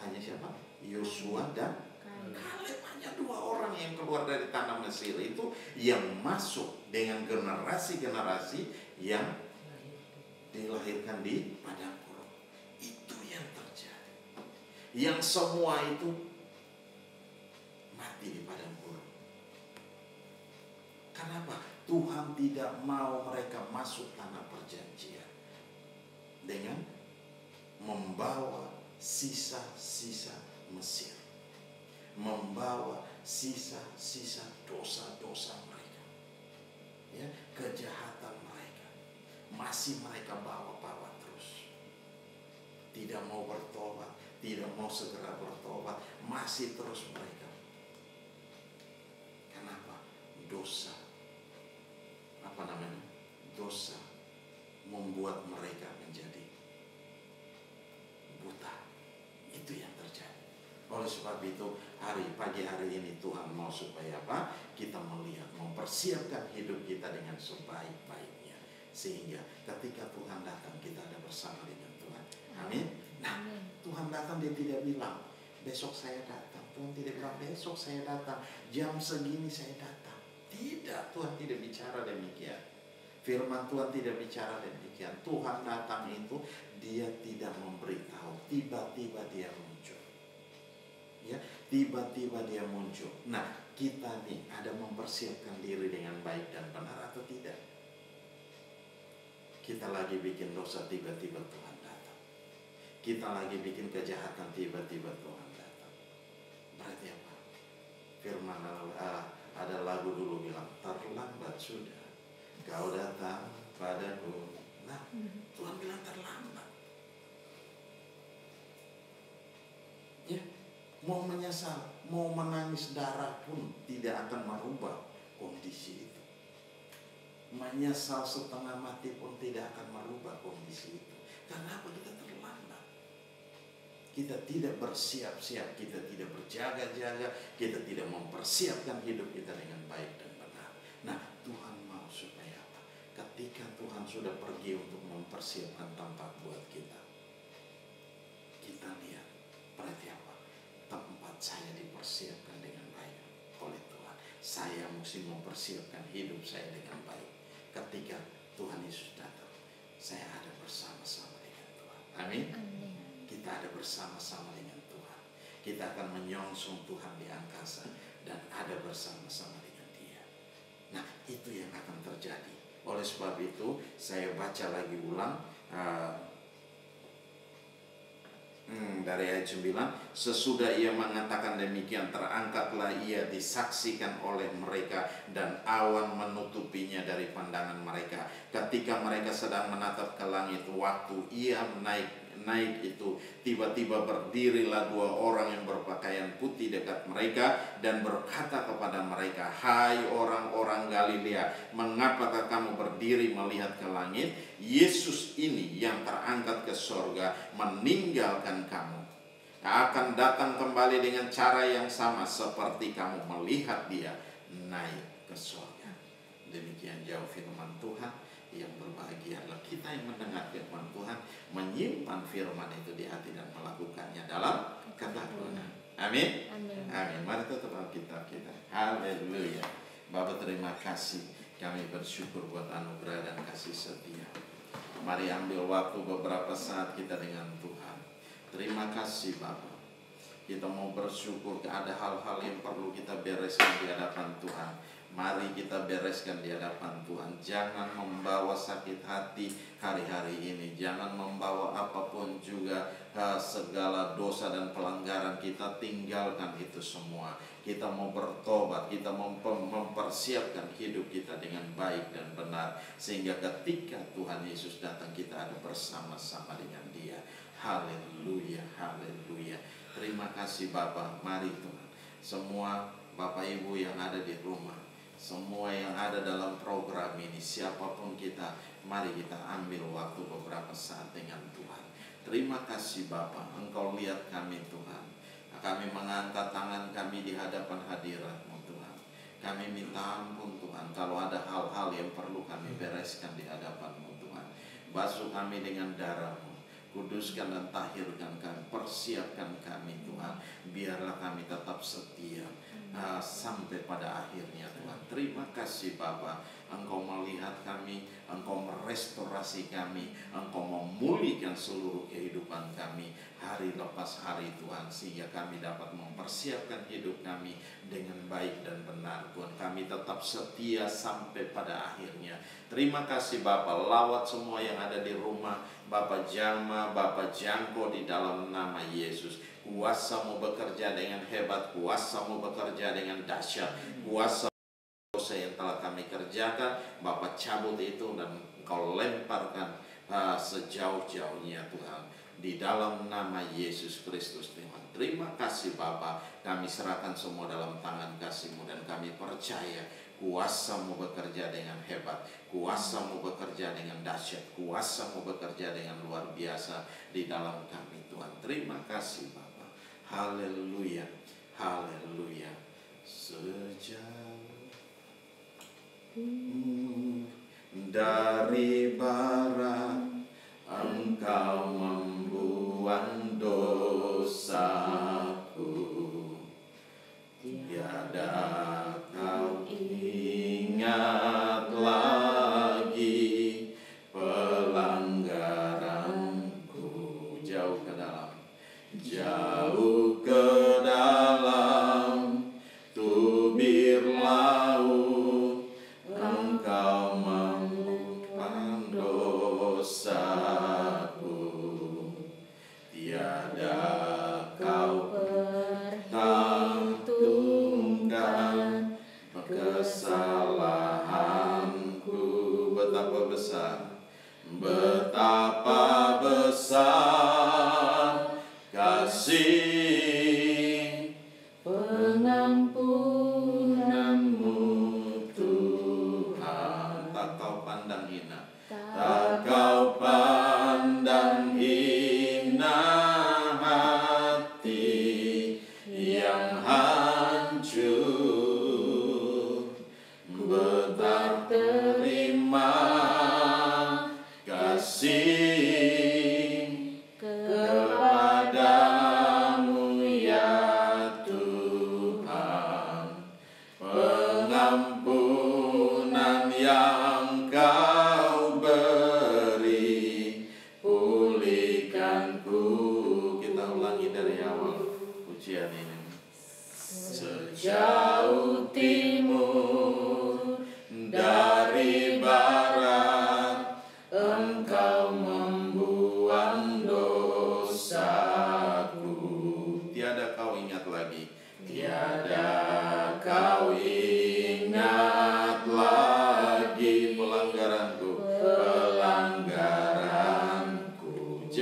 Hanya siapa? Yosua dan Kaleb. Hanya 2 orang yang keluar dari tanah Mesir itu yang masuk dengan generasi-generasi yang dilahirkan di padang gurun. Itu yang terjadi. Yang semua itu mati di padang gurun. Kenapa? Tuhan tidak mau mereka masuk tanah perjanjian dengan membawa sisa-sisa Mesir, membawa sisa-sisa dosa-dosa mereka, ya, kejahatan mereka masih mereka bawa-bawa terus. Tidak mau bertobat, tidak mau segera bertobat, masih terus mereka. Kenapa? Dosa, dosa membuat mereka menjadi buta. Itu yang terjadi. Oleh sebab itu, pagi hari ini Tuhan mau supaya apa? Kita melihat, mempersiapkan hidup kita dengan sebaik-baiknya, sehingga ketika Tuhan datang, kita ada bersama dengan Tuhan. Amin. Nah, Tuhan datang, dia tidak bilang besok saya datang. Tuhan tidak bilang besok saya datang, jam segini saya datang. Tidak, Tuhan tidak bicara demikian. Firman Tuhan tidak bicara demikian. Tuhan datang itu dia tidak memberitahu, tiba-tiba dia muncul. Ya, tiba-tiba dia muncul. Nah, kita nih ada mempersiapkan diri dengan baik dan benar atau tidak? Kita lagi bikin dosa, tiba-tiba Tuhan datang. Kita lagi bikin kejahatan, tiba-tiba Tuhan datang. Berarti apa? Firman ada lagu dulu bilang, terlambat sudah kau datang padaku. Nah, Tuhan bilang terlambat. Ya, mau menyesal, mau menangis darah pun tidak akan merubah kondisi itu. Menyesal setengah mati pun tidak akan merubah kondisi itu. Karena apa? Kita terlambat. Kita tidak bersiap-siap, kita tidak berjaga-jaga, kita tidak mempersiapkan hidup kita dengan baik dan benar. Nah, Tuhan mau supaya apa? Ketika Tuhan sudah pergi untuk mempersiapkan tempat buat kita, kita lihat, berarti apa? Tempat saya dipersiapkan dengan baik oleh Tuhan. Saya mesti mempersiapkan hidup saya dengan baik. Ketika Tuhan Yesus datang, saya ada bersama-sama dengan Tuhan. Amin. Kita ada bersama-sama dengan Tuhan. Kita akan menyongsong Tuhan di angkasa dan ada bersama-sama dengan Dia. Nah, itu yang akan terjadi. Oleh sebab itu, saya baca lagi ulang dari ayat 9. Sesudah ia mengatakan demikian, terangkatlah ia disaksikan oleh mereka dan awan menutupinya dari pandangan mereka. Ketika mereka sedang menatap ke langit, waktu ia naik itu, tiba-tiba berdirilah dua orang yang berpakaian putih dekat mereka dan berkata kepada mereka, hai orang-orang Galilea, mengapakah kamu berdiri melihat ke langit? Yesus ini yang terangkat ke sorga meninggalkan kamu, akan datang kembali dengan cara yang sama seperti kamu melihat dia naik ke sorga. Demikian jauh firman Tuhan. Yang berbahagialah kita yang mendengar firman Tuhan, menyimpan firman itu di hati dan melakukannya dalam ketakwaan. Amin. Amin. Mari tutup Alkitab kita. Haleluya. Bapa, terima kasih. Kami bersyukur buat anugerah dan kasih setia. Mari ambil waktu beberapa saat kita dengan Tuhan. Terima kasih Bapa. Kita mau bersyukur, ada hal-hal yang perlu kita bereskan di hadapan Tuhan. Mari kita bereskan di hadapan Tuhan. Jangan membawa sakit hati hari-hari ini. Jangan membawa apapun juga segala dosa dan pelanggaran. Kita tinggalkan itu semua. Kita mau bertobat. Kita mempersiapkan hidup kita dengan baik dan benar. Sehingga ketika Tuhan Yesus datang, kita ada bersama-sama dengan Dia. Haleluya, haleluya. Terima kasih Bapa. Mari Tuhan, semua Bapak Ibu yang ada di rumah, semua yang ada dalam program ini, siapapun kita, mari kita ambil waktu beberapa saat dengan Tuhan. Terima kasih Bapa, Engkau lihat kami Tuhan. Kami mengangkat tangan kami di hadapan hadirat-Mu Tuhan. Kami minta ampun Tuhan, kalau ada hal-hal yang perlu kami bereskan di hadapan-Mu Tuhan. Basuh kami dengan darah-Mu, kuduskan dan tahirkan kami, persiapkan kami Tuhan. Biarlah kami tetap setia sampai pada akhirnya Tuhan. Terima kasih Bapa, Engkau melihat kami, Engkau merestorasi kami, Engkau memulihkan seluruh kehidupan kami hari lepas hari Tuhan, sehingga kami dapat mempersiapkan hidup kami dengan baik dan benar Tuhan. Kami tetap setia sampai pada akhirnya. Terima kasih Bapa, lawat semua yang ada di rumah, Bapak jamah, Bapak jangkau di dalam nama Yesus. Kuasa-Mu bekerja dengan hebat, Kuasa-Mu bekerja dengan dahsyat, kuasa dosa yang telah kami kerjakan, Bapak cabut itu dan Engkau lemparkan sejauh-jauhnya Tuhan, di dalam nama Yesus Kristus Tuhan. Terima kasih Bapa, kami serahkan semua dalam tangan kasih-Mu dan kami percaya Kuasa-Mu bekerja dengan hebat, Kuasa-Mu bekerja dengan dahsyat, Kuasa-Mu bekerja dengan luar biasa di dalam kami Tuhan. Terima kasih Bapa. Haleluya, haleluya. Sejauh dari barat Engkau membuang dosaku, tiada Kau ingat lagi pelanggaranku. Jauh ke dalam, jauh ke dalam, tubi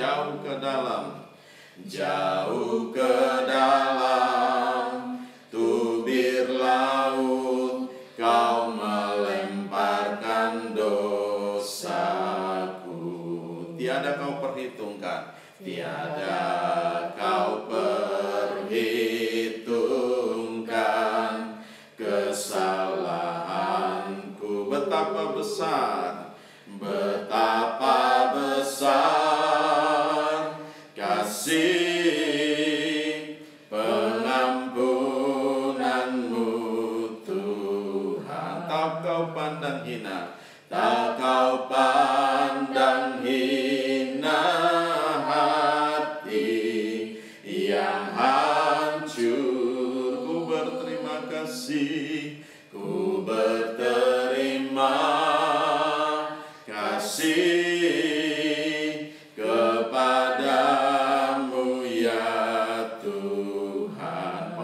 jauh ke dalam, jauh ke dalam tubir laut, kau melemparkan dosaku. Tiada kau perhitungkan, tiada kau perhitungkan kesalahanku. Betapa besar, betapa besar kasih pengampunanmu Tuhan. Tak kau pandang hina, tak kau pandang hina hati yang hancur. Ku berterima kasih, ku berterima kasih kepadamu ya Tuhan.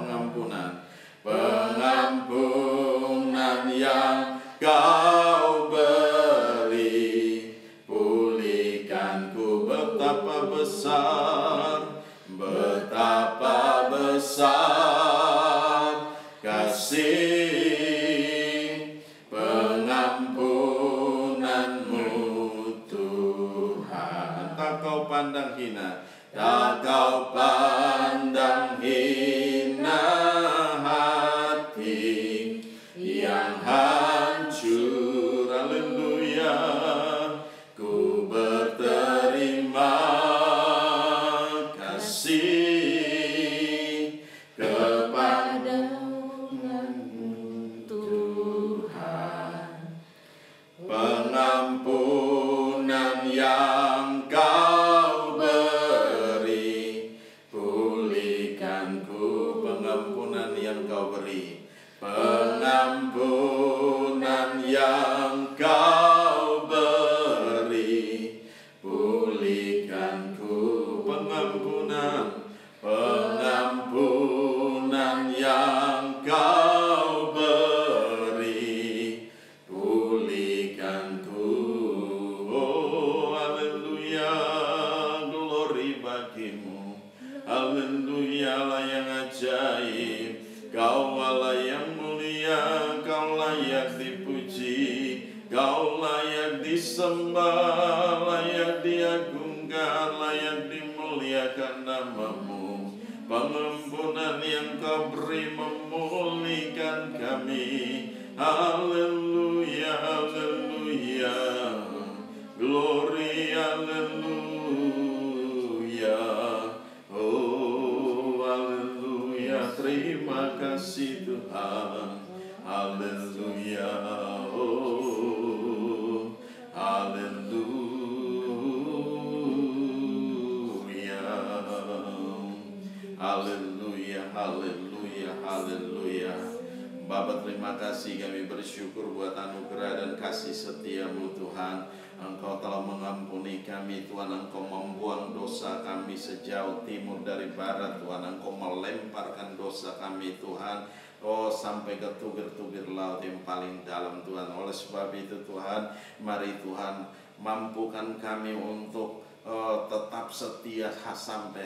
Pengampunan yang kau beri, pulihkanku. Betapa besar, betapa besar kasih pengampunanmu Tuhan. Tak kau pandang hina, tak kau pandang hina hati yang hancur. Haleluya. Ku berterima kasih kepadamu Tuhan. Pengampunan yang kau beri, pulihkanku. Pengampunan yang kau beri, pengampunan yang kau beri, pulihkanku. Pengampunan yang kau beri, pulihkanku. Oh haleluya, glory bagimu. Haleluya, Allah yang ajaib, Kau Allah yang mulia, Kau layak dipuji, Kau layak disembah, layak diagungkan, layak dimuliakan namamu. Pengampunan yang Kau beri memulihkan kami. Haleluya, haleluya, glory, haleluya. Oh haleluya, terima kasih Tuhan. Haleluya, oh haleluya, haleluya, haleluya, haleluya. Bapa, terima kasih, kami bersyukur buat anugerah dan kasih setia-Mu Tuhan. Engkau telah mengampuni kami Tuhan, Engkau membuang dosa kami sejauh timur dari barat Tuhan. Engkau melemparkan dosa kami Tuhan, oh sampai ke tubir-tubir laut yang paling dalam Tuhan. Oleh sebab itu Tuhan, mari Tuhan mampukan kami untuk tetap setia sampai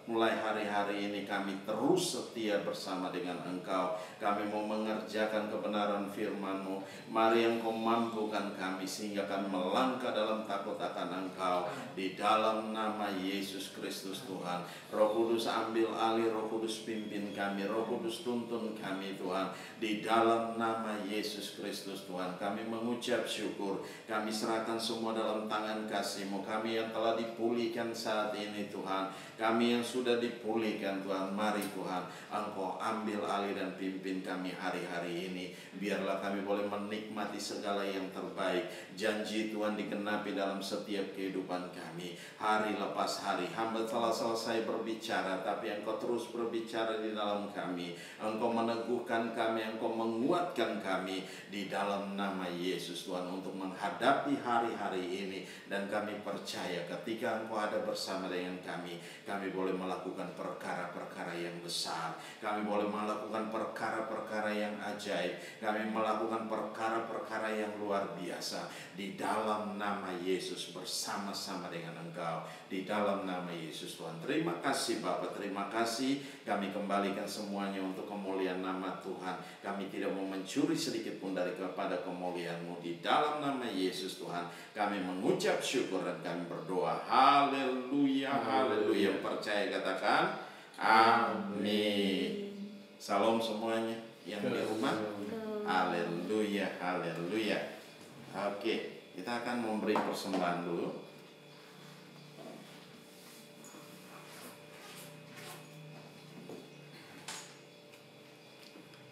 mulai hari-hari ini kami terus setia bersama dengan Engkau. Kami mau mengerjakan kebenaran firman-Mu. Mari Engkau mampukan kami sehingga kami melangkah dalam takut akan Engkau. Di dalam nama Yesus Kristus Tuhan. Roh Kudus ambil alih, Roh Kudus pimpin kami, Roh Kudus tuntun kami Tuhan. Di dalam nama Yesus Kristus Tuhan, kami mengucap syukur. Kami serahkan semua dalam tangan kasih-Mu. Kami yang telah dipulihkan saat ini Tuhan, kami yang sudah dipulihkan Tuhan, mari Tuhan Engkau ambil alih dan pimpin kami hari-hari ini. Biarlah kami boleh menikmati segala yang terbaik. Janji Tuhan digenapi dalam setiap kehidupan kami. Hari lepas hari hamba telah selesai berbicara, tapi Engkau terus berbicara di dalam kami. Engkau meneguhkan kami, Engkau menguatkan kami di dalam nama Yesus Tuhan untuk menghadapi hari-hari ini. Dan kami percaya ketika Engkau ada bersama dengan kami boleh melakukan perkara-perkara yang besar. Kami boleh melakukan perkara-perkara yang ajaib. Kami melakukan perkara-perkara yang luar biasa. Di dalam nama Yesus bersama-sama dengan Engkau di dalam nama Yesus Tuhan. Terima kasih Bapa, terima kasih. Kami kembalikan semuanya untuk kemuliaan nama Tuhan. Kami tidak mau mencuri sedikit pun daripada kemuliaan-Mu di dalam nama Yesus Tuhan. Kami mengucap syukur dan kami berdoa. Haleluya, haleluya. Percaya katakan amin. Salam semuanya yang di rumah. Haleluya, haleluya. Oke, kita akan memberi persembahan dulu.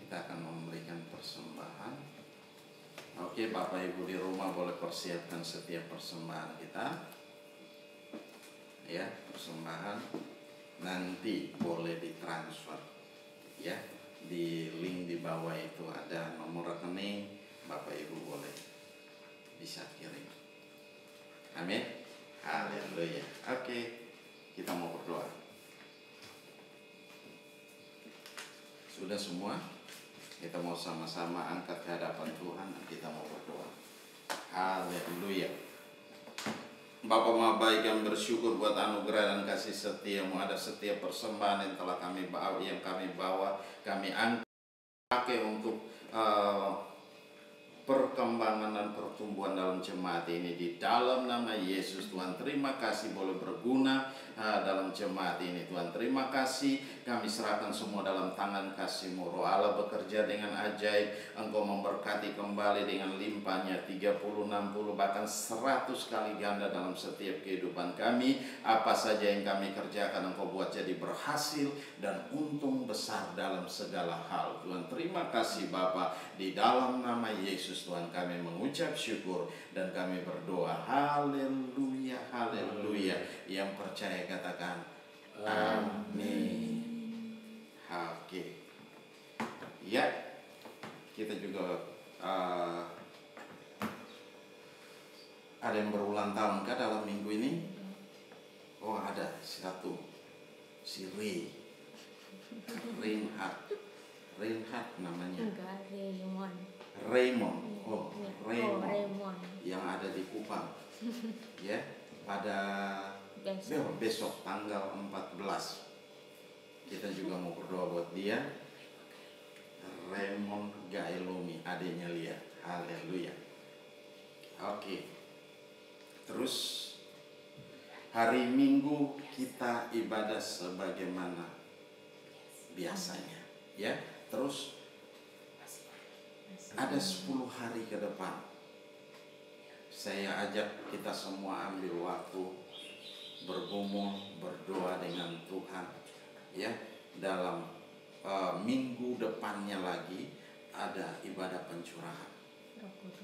Kita akan memberikan persembahan. Oke, Bapak Ibu di rumah boleh persiapkan setiap persembahan kita. Ya, persembahan nanti boleh ditransfer. Ya, di link di bawah itu ada nomor rekening, Bapak Ibu boleh bisa kirim. Amin. Haleluya. Oke, kita mau berdoa. Sudah semua? Kita mau sama-sama angkat ke hadapan Tuhan dan kita mau berdoa. Haleluya. Bapa Maha Baik, yang bersyukur buat anugerah dan kasih setia-Mu. Ada setiap persembahan yang telah kami bawa, kami angkat pakai untuk perkembangan dan pertumbuhan dalam jemaat ini di dalam nama Yesus Tuhan. Terima kasih boleh berguna dalam jemaat ini Tuhan. Terima kasih, kami serahkan semua dalam tangan kasih-Mu. Roh Allah bekerja dengan ajaib. Engkau memberkati kembali dengan limpahnya 30, 60 bahkan 100 kali ganda dalam setiap kehidupan kami. Apa saja yang kami kerjakan Engkau buat jadi berhasil dan untung besar dalam segala hal Tuhan. Terima kasih Bapa, di dalam nama Yesus Tuhan kami mengucap syukur dan kami berdoa. Haleluya, haleluya. Yang percaya katakan amin. Oke. Ya, kita juga ada yang berulang tahun kah dalam minggu ini? Oh, ada satu, si Reinhard namanya. Enggak, Raymond. Oh, Raymond. Raymond. Yang ada di Kupang. Ya, pada besok tanggal 14. Kita juga mau berdoa buat dia. Raymond Gaelomi, adiknya Lia. Haleluya. Oke. Terus hari Minggu kita ibadah sebagaimana biasanya, ya. Terus ada 10 hari ke depan. Saya ajak kita semua ambil waktu bergumul, berdoa dengan Tuhan, ya. Dalam minggu depannya lagi ada ibadah pencurahan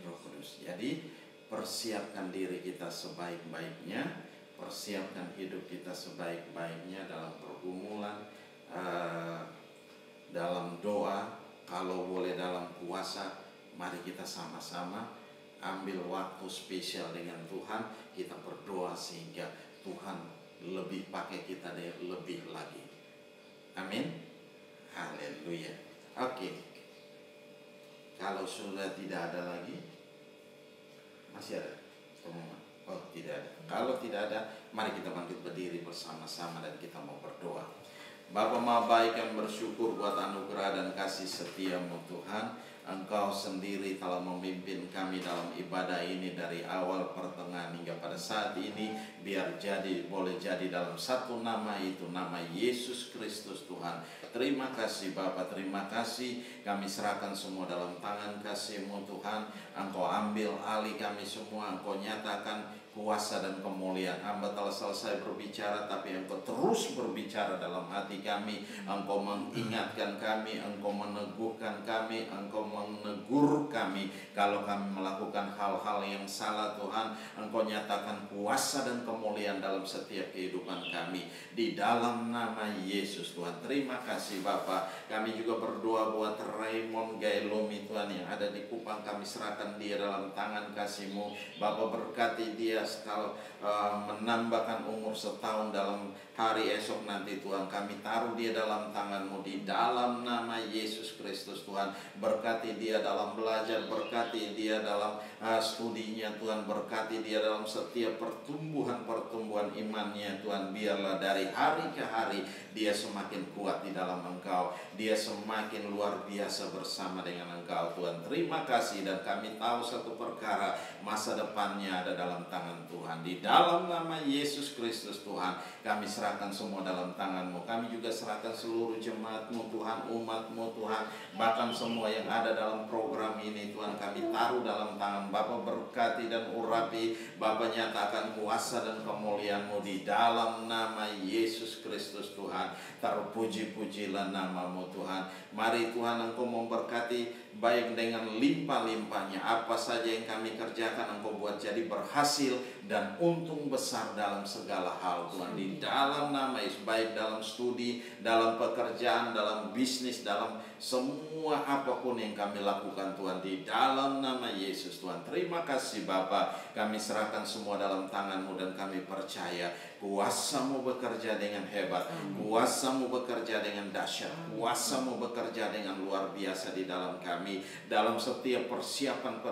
Roh Kudus. Jadi persiapkan diri kita sebaik-baiknya, persiapkan hidup kita sebaik-baiknya dalam pergumulan, dalam doa, kalau boleh dalam puasa. Mari kita sama-sama ambil waktu spesial dengan Tuhan. Kita berdoa sehingga Tuhan lebih pakai kita lebih lagi. Amin. Haleluya. Oke. Kalau sudah tidak ada lagi, masih ada pengumuman? Oh, tidak ada. Kalau tidak ada, mari kita bangkit berdiri bersama-sama dan kita mau berdoa. Bapa Maha Baik, yang bersyukur buat anugerah dan kasih setia-Mu Tuhan. Engkau sendiri telah memimpin kami dalam ibadah ini dari awal, pertengahan hingga pada saat ini. Biar boleh jadi dalam satu nama, itu nama Yesus Kristus Tuhan. Terima kasih Bapa, terima kasih. Kami serahkan semua dalam tangan kasih-Mu Tuhan. Engkau ambil alih kami semua, Engkau nyatakan kuasa dan kemuliaan. Hamba telah selesai berbicara, tapi Engkau terus berbicara dalam hati kami. Engkau mengingatkan kami, Engkau meneguhkan kami, Engkau menegur kami kalau kami melakukan hal-hal yang salah Tuhan. Engkau nyatakan kuasa dan kemuliaan dalam setiap kehidupan kami di dalam nama Yesus Tuhan. Terima kasih Bapa. Kami juga berdoa buat Raymond Gaelomi Tuhan yang ada di Kupang. Kami serahkan dia dalam tangan kasih-Mu. Bapa, berkati dia kalau menambahkan umur setahun dalam hari esok nanti Tuhan, kami taruh dia dalam tangan-Mu di dalam nama Yesus Kristus Tuhan. Berkati dia dalam belajar, berkati dia dalam studinya Tuhan, berkati dia dalam setiap pertumbuhan imannya Tuhan. Biarlah dari hari ke hari dia semakin kuat di dalam Engkau, dia semakin luar biasa bersama dengan Engkau Tuhan. Terima kasih, dan kami tahu satu perkara, masa depannya ada dalam tangan Tuhan. Di dalam nama Yesus Kristus Tuhan, kami serahkan semua dalam tangan-Mu. Kami juga serahkan seluruh jemaat-Mu Tuhan, umat-Mu Tuhan, bahkan semua yang ada dalam program ini Tuhan, kami taruh dalam tangan Bapa. Berkati dan urapi Bapa, nyatakan kuasa dan kemuliaan-Mu di dalam nama Yesus Kristus Tuhan. Terpuji-pujilah nama-Mu Tuhan. Mari Tuhan, Engkau memberkati baik dengan limpah-limpahnya. Apa saja yang kami kerjakan Engkau buat jadi berhasil dan untung besar dalam segala hal Tuhan. Di dalam nama Yesus, baik dalam studi, dalam pekerjaan, dalam bisnis, dalam semua apapun yang kami lakukan Tuhan, di dalam nama Yesus Tuhan. Terima kasih Bapa, kami serahkan semua dalam tangan-Mu dan kami percaya kuasa-Mu bekerja dengan hebat, kuasa-Mu bekerja dengan dahsyat, kuasa-Mu bekerja dengan luar biasa di dalam kami, dalam setiap persiapan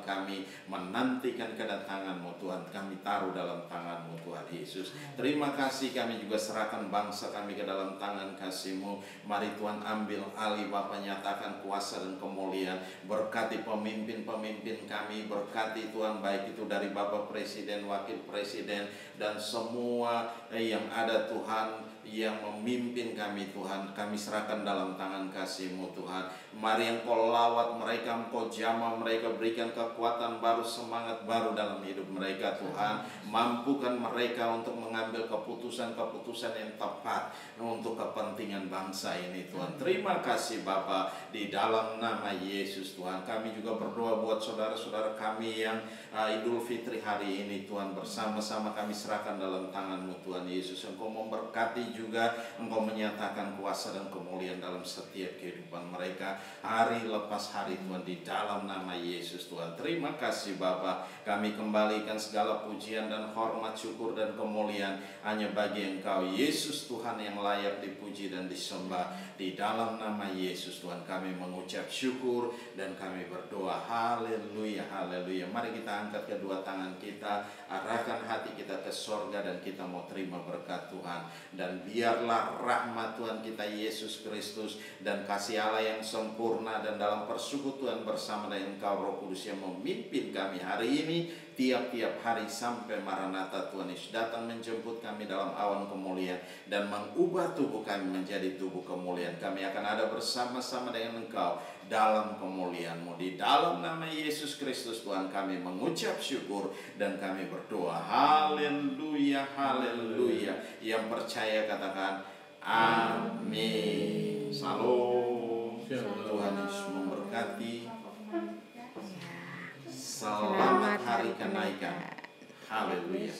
kami menantikan kedatangan-Mu Tuhan. Kami taruh dalam tangan-Mu Tuhan Yesus. Terima kasih, kami juga serahkan bangsa kami ke dalam tangan kasih-Mu. Mari Tuhan ambil alih Bapa, nyatakan kuasa dan kemuliaan. Berkati pemimpin-pemimpin kami, berkati Tuhan, baik itu dari Bapak Presiden, Wakil Presiden, dan semua yang ada Tuhan, yang memimpin kami Tuhan, kami serahkan dalam tangan kasih-Mu Tuhan. Mari Engkau lawat mereka, Engkau jamah mereka, berikan kekuatan baru, semangat baru dalam hidup mereka Tuhan. Mampukan mereka untuk mengambil keputusan-keputusan yang tepat untuk kepentingan bangsa ini Tuhan. Terima kasih Bapa, di dalam nama Yesus Tuhan. Kami juga berdoa buat saudara-saudara kami yang Idul Fitri hari ini Tuhan, bersama-sama kami serahkan dalam tangan-Mu Tuhan Yesus. Engkau memberkati juga, Engkau menyatakan kuasa dan kemuliaan dalam setiap kehidupan mereka hari lepas hari Tuhan, di dalam nama Yesus Tuhan. Terima kasih Bapa, kami kembalikan segala pujian dan hormat, syukur dan kemuliaan hanya bagi Engkau Yesus Tuhan, yang layak dipuji dan disembah. Di dalam nama Yesus Tuhan kami mengucap syukur dan kami berdoa. Haleluya, haleluya. Mari kita angkat kedua tangan kita, arahkan hati kita ke sorga, dan kita mau terima berkat Tuhan. Dan biarlah rahmat Tuhan kita Yesus Kristus dan kasih Allah yang sempurna dan dalam persekutuan bersama dengan Engkau Roh Kudus yang memimpin kami hari ini, tiap-tiap hari sampai Maranatha Tuhan Yesus datang menjemput kami dalam awan kemuliaan dan mengubah tubuh kami menjadi tubuh kemuliaan. Kami akan ada bersama-sama dengan Engkau dalam kemuliaan-Mu. Di dalam nama Yesus Kristus Tuhan kami mengucap syukur dan kami berdoa. Haleluya, haleluya. Yang percaya katakan amin. Salam. Tuhan Yesus memberkati. Selamat hari kenaikan. Haleluya.